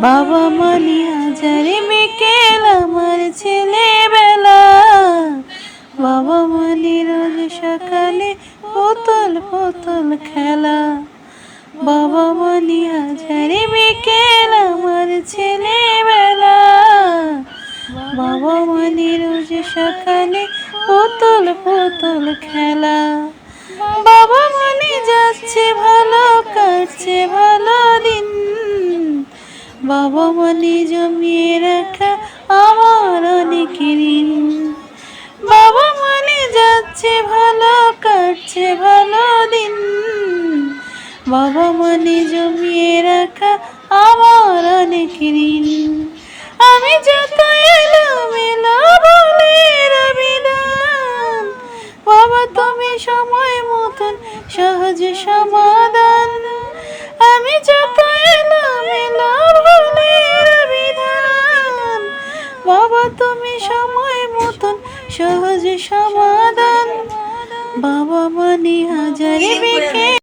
বাবা মনি হাজারে বিকেল আমার ছেলেবেলা, বাবা মনি রোজ সকালে পুতুল পুতুল খেলা। বাবা মনি হাজারে বিকেল আমার ছেলেবেলা, বাবা মনি রোজ সকালে পুতুল পুতুল খেলা। বাবা মনি যাচ্ছে ভালো, কাটছে ভালো দিন, বাবা মনি জমিয়ে রাখা আমার অনেক ঋণ। বাবা মনি যাচ্ছে ভালো, কাটছে ভালো দিন, বাবা মনি জমিয়ে রাখা আমার অনেক ঋণ। আমি যত এলোমেলো ভুলের বিধান, বাবা তুমি সময় মতন সহজ সমাধান। আমি যত এলোমেলো ভুলের বিধান, বাবা তুমি সময় মতন সহজ সমাধান। বাবা মনি হাজারে বিকেল